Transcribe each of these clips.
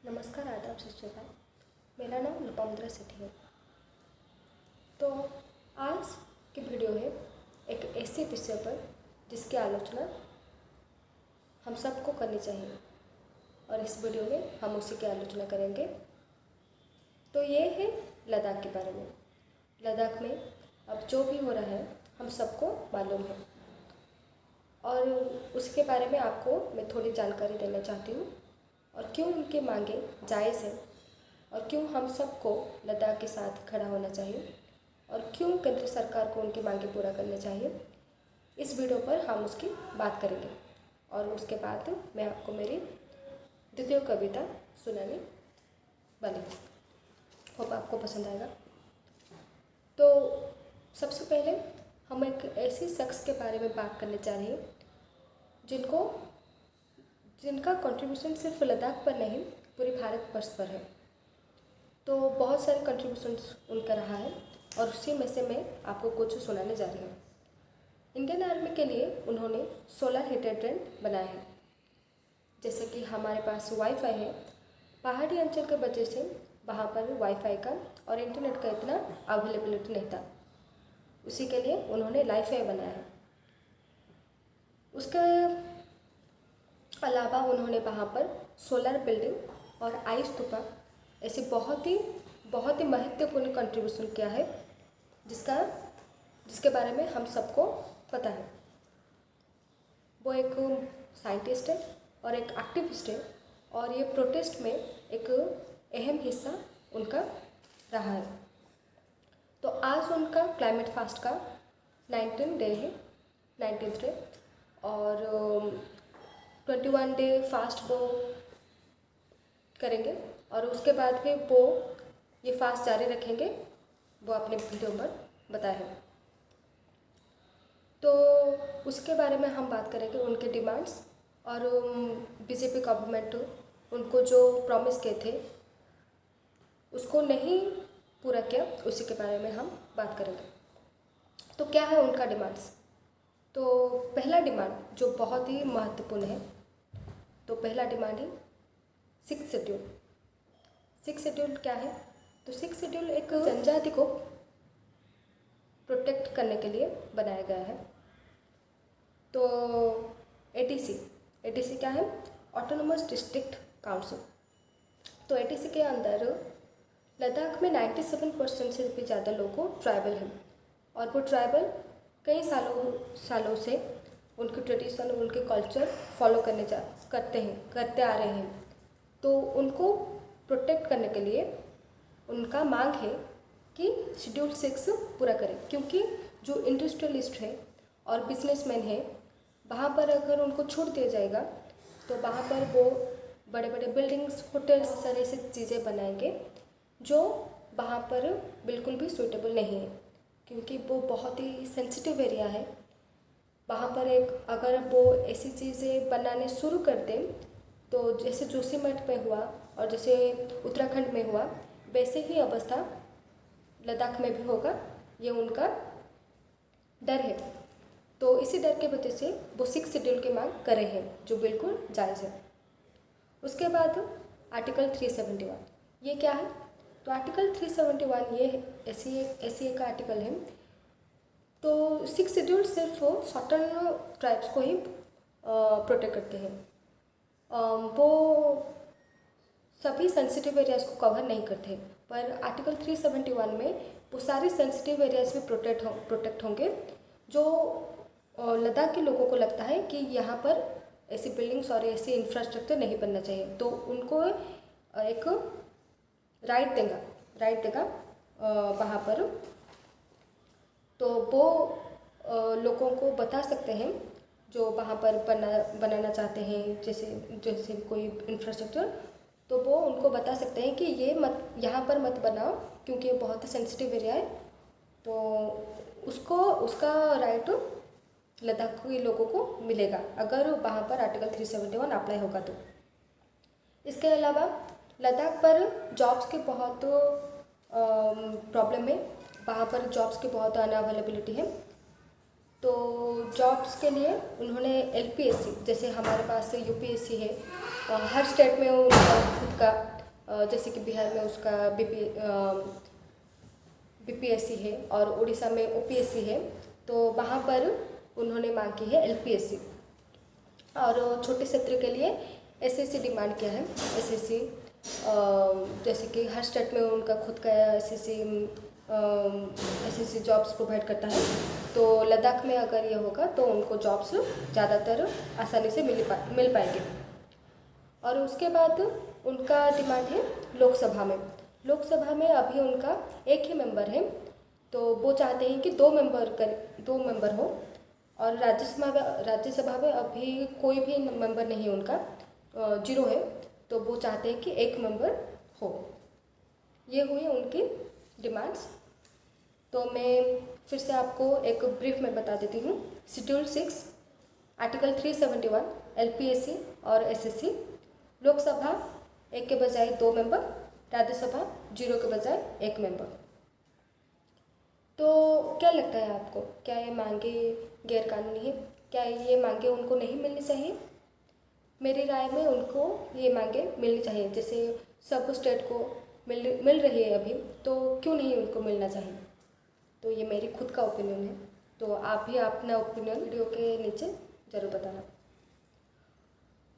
नमस्कार, आदाब, सत श्री अकाल। मेरा नाम लोपामुद्रा सेठी है। तो आज की वीडियो है एक ऐसे विषय पर जिसकी आलोचना हम सबको करनी चाहिए और इस वीडियो में हम उसी की आलोचना करेंगे। तो ये है लद्दाख के बारे में। लद्दाख में अब जो भी हो रहा है हम सबको मालूम है और उसके बारे में आपको मैं थोड़ी जानकारी देना चाहती हूँ और क्यों उनकी मांगे जायज़ है और क्यों हम सबको लद्दाख के साथ खड़ा होना चाहिए और क्यों केंद्र सरकार को उनकी मांगे पूरा करना चाहिए। इस वीडियो पर हम उसकी बात करेंगे और उसके बाद मैं आपको मेरी द्वितीय कविता सुनाने वाली हूँ। होप आपको पसंद आएगा। तो सबसे पहले हम एक ऐसी शख्स के बारे में बात करने जा रहे हैं जिनका कंट्रीब्यूशन सिर्फ लद्दाख पर नहीं पूरे भारतवर्ष पर है। तो बहुत सारे कंट्रीब्यूशंस उनका रहा है और उसी में से मैं आपको कुछ सुनाने जा रही हूँ। इंडियन आर्मी के लिए उन्होंने सोलर हीटर ट्रेन बनाया है। जैसे कि हमारे पास वाईफाई है, पहाड़ी अंचल के वजह से वहाँ पर वाईफाई का और इंटरनेट का इतना अवेलेबिलिटी नहीं था, उसी के लिए उन्होंने लाईफाई बनाया है। उसके अलावा उन्होंने वहाँ पर सोलर बिल्डिंग और आइस स्तूपा ऐसे बहुत ही महत्वपूर्ण कंट्रीब्यूशन किया है जिसके बारे में हम सबको पता है। वो एक साइंटिस्ट है और एक एक्टिविस्ट है और ये प्रोटेस्ट में एक अहम हिस्सा उनका रहा है। तो आज उनका क्लाइमेट फास्ट का 19 डे है, 19th डे, और 21 डे फास्ट वो करेंगे और उसके बाद भी वो ये फास्ट जारी रखेंगे, वो अपने वीडियो पर बताया है। तो उसके बारे में हम बात करेंगे, उनके डिमांड्स और बीजेपी गवर्नमेंट उनको जो प्रॉमिस किए थे उसको नहीं पूरा किया, उसी के बारे में हम बात करेंगे। तो क्या है उनका डिमांड्स? तो पहला डिमांड जो बहुत ही महत्वपूर्ण है, तो पहला डिमांड है 6th शेड्यूल। 6th शेड्यूल क्या है? तो 6th शेड्यूल एक जनजाति को प्रोटेक्ट करने के लिए बनाया गया है। तो एटीसी क्या है? Autonomous district council. तो एटीसी के अंदर लद्दाख में 97% से भी ज़्यादा लोगों ट्राइबल हैं और वो ट्राइबल कई सालों से उनकी ट्रेडिशन, उनके कल्चर फॉलो करते आ रहे हैं। तो उनको प्रोटेक्ट करने के लिए उनका मांग है कि शेड्यूल 6 पूरा करें, क्योंकि जो इंडस्ट्रियलिस्ट है और बिजनेसमैन है वहाँ पर अगर उनको छूट दिया जाएगा तो वहाँ पर वो बड़े बड़े बिल्डिंग्स, होटल्स, इस तरह से चीज़ें बनाएंगे जो वहाँ पर बिल्कुल भी सूटेबल नहीं है, क्योंकि वो बहुत ही सेंसिटिव एरिया है। वहाँ पर अगर वो ऐसी चीज़ें बनाने शुरू कर दें तो जैसे जोशीमठ में हुआ और जैसे उत्तराखंड में हुआ वैसे ही अवस्था लद्दाख में भी होगा, ये उनका डर है। तो इसी डर के वजह से वो 6th शेड्यूल की मांग कर रहे हैं, जो बिल्कुल जायज़ है। उसके बाद आर्टिकल 371, ये क्या है? तो आर्टिकल 371 ये ऐसी एक आर्टिकल है। तो 6th शेड्यूल सिर्फ सॉटर्न ट्राइब्स को ही प्रोटेक्ट करते हैं। वो सभी सेंसिटिव एरियाज़ को कवर नहीं करते, पर आर्टिकल 371 में वो सारे सेंसिटिव एरियाज़ भी प्रोटेक्ट होंगे जो लद्दाख के लोगों को लगता है कि यहाँ पर ऐसी बिल्डिंग्स और ऐसी इंफ्रास्ट्रक्चर नहीं बनना चाहिए। तो उनको एक राइट देगा वहाँ पर। तो वो लोगों को बता सकते हैं जो वहाँ पर बनाना चाहते हैं, जैसे कोई इंफ्रास्ट्रक्चर, तो वो उनको बता सकते हैं कि ये यहाँ पर मत बनाओ, क्योंकि ये बहुत ही सेंसिटिव एरिया है। तो उसका राइट लद्दाखी लोगों को मिलेगा अगर वहाँ पर आर्टिकल 371 अप्लाई होगा तो। इसके अलावा लद्दाख पर जॉब्स के बहुत प्रॉब्लम है, वहाँ पर जॉब्स की बहुत अनअवेलेबिलिटी है। तो जॉब्स के लिए उन्होंने एलपीएससी, जैसे हमारे पास यूपीएससी है, हर स्टेट में उनका खुद का, जैसे कि बिहार में उसका बीपीएससी है और उड़ीसा में ओपीएससी है, तो वहाँ पर उन्होंने मांग की है एलपीएससी। और छोटे क्षेत्र के लिए एसएससी डिमांड किया है। एसएससी जैसे कि हर स्टेट में उनका खुद का एसएससी जॉब्स प्रोवाइड करता है, तो लद्दाख में अगर ये होगा तो उनको जॉब्स ज़्यादातर आसानी से मिल पाएंगे। और उसके बाद उनका डिमांड है लोकसभा में। लोकसभा में अभी उनका एक ही मेंबर है, तो वो चाहते हैं कि दो मेंबर हो। और राज्यसभा में अभी कोई भी मेंबर नहीं है उनका, 0 है, तो वो चाहते हैं कि एक मेंबर हो। ये हुई उनकी डिमांड्स। तो मैं फिर से आपको एक ब्रीफ में बता देती हूँ। शेड्यूल 6 आर्टिकल 371 एलपीएससी और एसएससी, लोकसभा 1 के बजाय 2 मेंबर, राज्यसभा 0 के बजाय 1 मेंबर। तो क्या लगता है आपको, क्या ये मांगे गैरकानूनी है? क्या ये मांगे उनको नहीं मिलनी चाहिए? मेरी राय में उनको ये मांगे मिलनी चाहिए। जैसे सब स्टेट को मिल रही है अभी, तो क्यों नहीं उनको मिलना चाहिए? तो ये मेरी खुद का ओपिनियन है, तो आप भी अपना ओपिनियन वीडियो के नीचे ज़रूर बताना।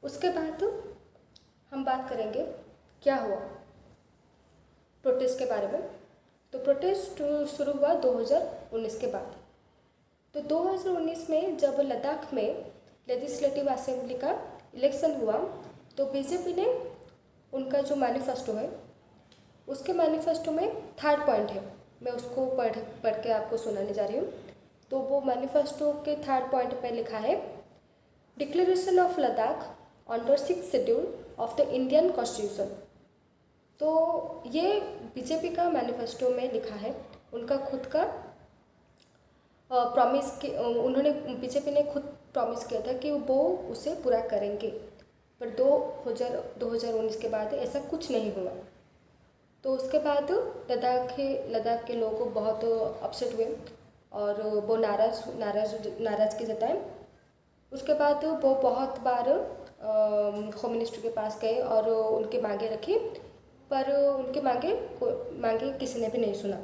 उसके बाद हम बात करेंगे क्या हुआ प्रोटेस्ट के बारे में। तो प्रोटेस्ट शुरू हुआ 2019 के बाद। तो 2019 में जब लद्दाख में लेजिस्लेटिव असेंबली का इलेक्शन हुआ, तो बीजेपी ने उनका जो मैनिफेस्टो है, उसके मैनिफेस्टो में 3rd पॉइंट है, मैं उसको पढ़ के आपको सुनाने जा रही हूँ। तो वो मैनिफेस्टो के 3rd पॉइंट पे लिखा है, declaration of Ladakh under 6th schedule of the Indian constitution. तो ये बीजेपी का मैनिफेस्टो में लिखा है, उनका खुद का प्रॉमिस के उन्होंने बीजेपी ने खुद प्रॉमिस किया था कि वो उसे पूरा करेंगे, पर 2019 के बाद ऐसा कुछ नहीं हुआ। तो उसके बाद लद्दाख के लोगों को बहुत अपसेट हुए और वो नाराज़गी जताए। उसके बाद वो बहुत बार होम मिनिस्टर के पास गए और उनकी मांगे रखी, पर उनकी मांगे किसी ने भी नहीं सुना।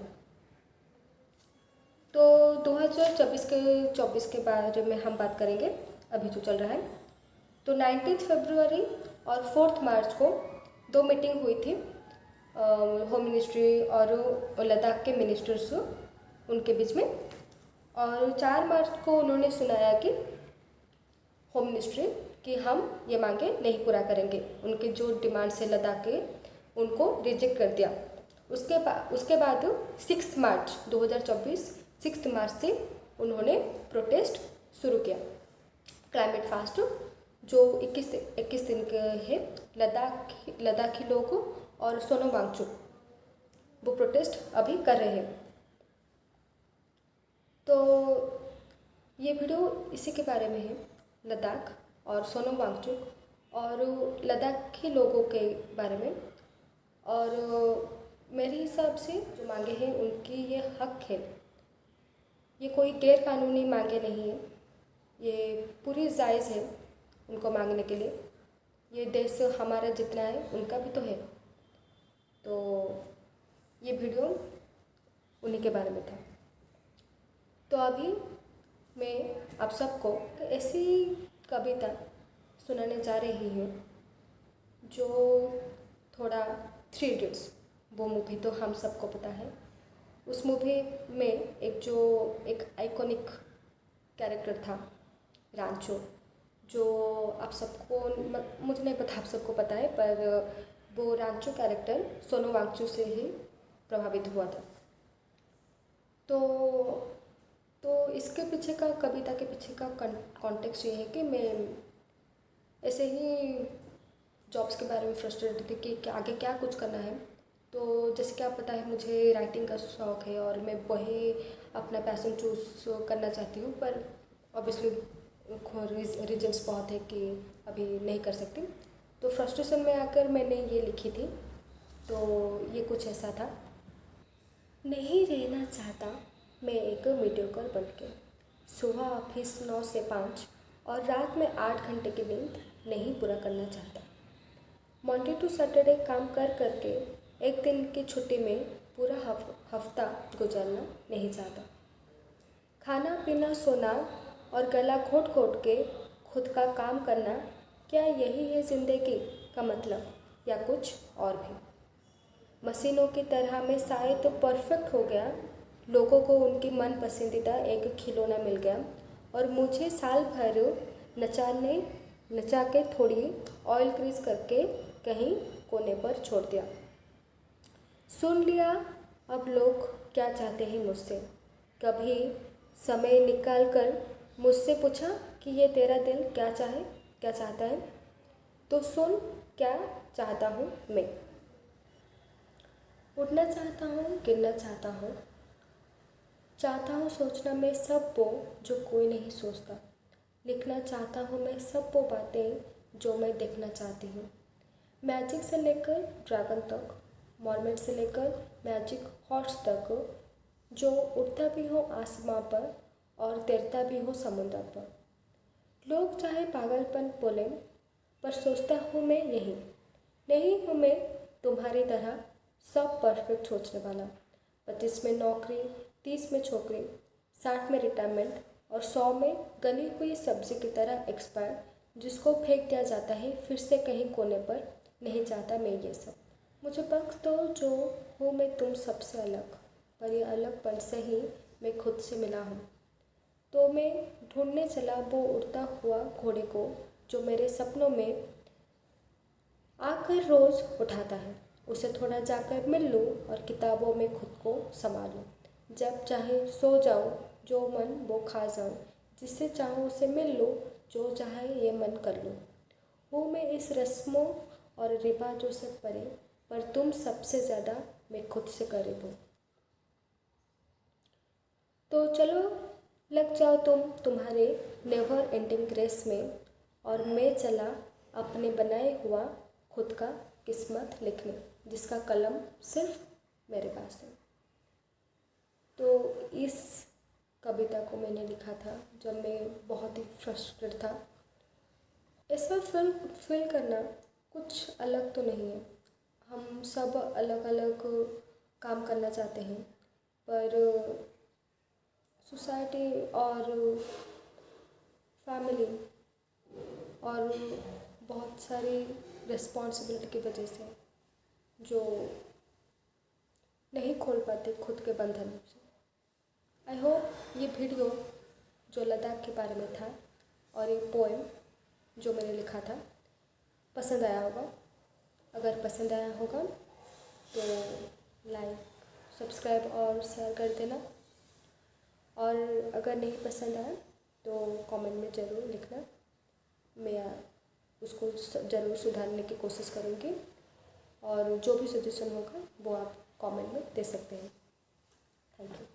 तो 2024 के बारे में हम बात करेंगे, अभी जो चल रहा है। तो 19 फरवरी और 4 मार्च को 2 मीटिंग हुई थी होम मिनिस्ट्री और लद्दाख के मिनिस्टर्स उनके बीच में। और 4 मार्च को उन्होंने सुनाया कि होम मिनिस्ट्री कि हम ये मांगे नहीं पूरा करेंगे, उनके जो डिमांड से लद्दाख के उनको रिजेक्ट कर दिया। उसके बाद 6 मार्च 2024 6 मार्च से उन्होंने प्रोटेस्ट शुरू किया। क्लाइमेट फास्ट जो 21 दिन के है, लद्दाखी लोग और सोनम वांगचुक वो प्रोटेस्ट अभी कर रहे हैं। तो ये वीडियो इसी के बारे में है, लद्दाख और सोनम वांगचुक और लद्दाखी लोगों के बारे में। और मेरे हिसाब से जो मांगे हैं उनकी ये हक है, ये कोई गैर कानूनी मांगे नहीं है, ये पूरी जायज़ है उनको मांगने के लिए। ये देश हमारा जितना है उनका भी तो है। तो ये वीडियो उन्हीं के बारे में था। तो अभी मैं आप सबको ऐसी कविता सुनाने जा रही हूँ जो थोड़ा 3 इडियट्स, वो मूवी तो हम सबको पता है। उस मूवी में एक आइकॉनिक कैरेक्टर था रांचो, जो आप सबको, मुझे नहीं पता आप सबको पता है, पर वो रांचो कैरेक्टर सोनम वांगचुक से ही प्रभावित हुआ था। तो इसके पीछे का, कविता के पीछे का कॉन्टेक्स्ट ये है कि मैं ऐसे ही जॉब्स के बारे में फ्रस्ट्रेटेड थी कि आगे क्या कुछ करना है। तो जैसे कि आप पता है मुझे राइटिंग का शौक़ है और मैं वही अपना पैशन चूज़ करना चाहती हूँ, पर ऑब्वियसली रीजंस बहुत है कि अभी नहीं कर सकती। तो फ्रस्ट्रेशन में आकर मैंने ये लिखी थी। तो ये कुछ ऐसा था, नहीं रहना चाहता मैं एक मीडियोकर बनके, सुबह ऑफिस 9 से 5 और रात में 8 घंटे की नींद नहीं पूरा करना चाहता। मंडे टू सैटरडे काम कर करके एक दिन की छुट्टी में पूरा हफ्ता गुजारना नहीं चाहता। खाना पीना सोना और गला घोट घोट के खुद का काम करना, क्या यही है ज़िंदगी का मतलब या कुछ और भी? मशीनों की तरह मैं शायद तो परफेक्ट हो गया, लोगों को उनकी मन पसंदीदा एक खिलौना मिल गया और मुझे साल भर नचा के थोड़ी ऑयल ग्रीस करके कहीं कोने पर छोड़ दिया। सुन लिया अब लोग क्या चाहते हैं मुझसे। कभी समय निकाल कर मुझसे पूछा कि ये तेरा दिल क्या चाहता है, तो सुन क्या चाहता हूँ मैं। उठना चाहता हूँ, गिरना चाहता हूँ सोचना मैं सब वो जो कोई नहीं सोचता। लिखना चाहता हूँ मैं सब वो बातें जो मैं देखना चाहती हूँ। मैजिक से लेकर ड्रैगन तक, मॉर्मेंट से लेकर मैजिक हॉर्स तक, जो उड़ता भी हो आसमां पर और तैरता भी हो समुद्र पर। लोग चाहे पागलपन बोले, पर सोचता हूँ मैं यही नहीं हूँ मैं तुम्हारी तरह सब परफेक्ट सोचने वाला। 25 में नौकरी, 30 में छोकरी, 60 में रिटायरमेंट और 100 में गली हुई सब्जी की तरह एक्सपायर, जिसको फेंक दिया जाता है फिर से कहीं कोने पर। नहीं चाहता मैं ये सब। मुझे बख्श दो जो हूँ मैं तुम सबसे अलग, पर ये अलगपन से ही मैं खुद से मिला हूँ। तो मैं ढूंढने चला वो उड़ता हुआ घोड़े को जो मेरे सपनों में आकर रोज़ उठाता है। उसे थोड़ा जाकर मिल लूँ और किताबों में खुद को संभालूँ। जब चाहे सो जाऊँ, जो मन वो खा जाऊँ, जिससे चाहूँ उसे मिल लूँ, जो चाहे ये मन कर लूँ। हूँ मैं इस रस्मों और रिवाजों से परे, पर तुम सबसे ज़्यादा मैं खुद से करीब हूँ। तो चलो लग जाओ तुम तुम्हारे नेवर एंडिंग रेस में, और मैं चला अपने बनाए हुआ खुद का किस्मत लिखने, जिसका कलम सिर्फ मेरे पास है। तो इस कविता को मैंने लिखा था जब मैं बहुत ही फ्रस्ट्रेटेड था। ऐसा फील करना कुछ अलग तो नहीं है। हम सब अलग अलग काम करना चाहते हैं, पर सोसाइटी और फैमिली और बहुत सारी रिस्पॉन्सिबिलिटी की वजह से जो नहीं खोल पाते खुद के बंधन। आई होप ये वीडियो जो लद्दाख के बारे में था और ये पोएम जो मैंने लिखा था पसंद आया होगा। अगर पसंद आया होगा तो लाइक, सब्सक्राइब और शेयर कर देना, और अगर नहीं पसंद आया तो कमेंट में ज़रूर लिखना। मैं उसको ज़रूर सुधारने की कोशिश करूँगी, और जो भी सजेशन होगा वो आप कमेंट में दे सकते हैं। Thank you.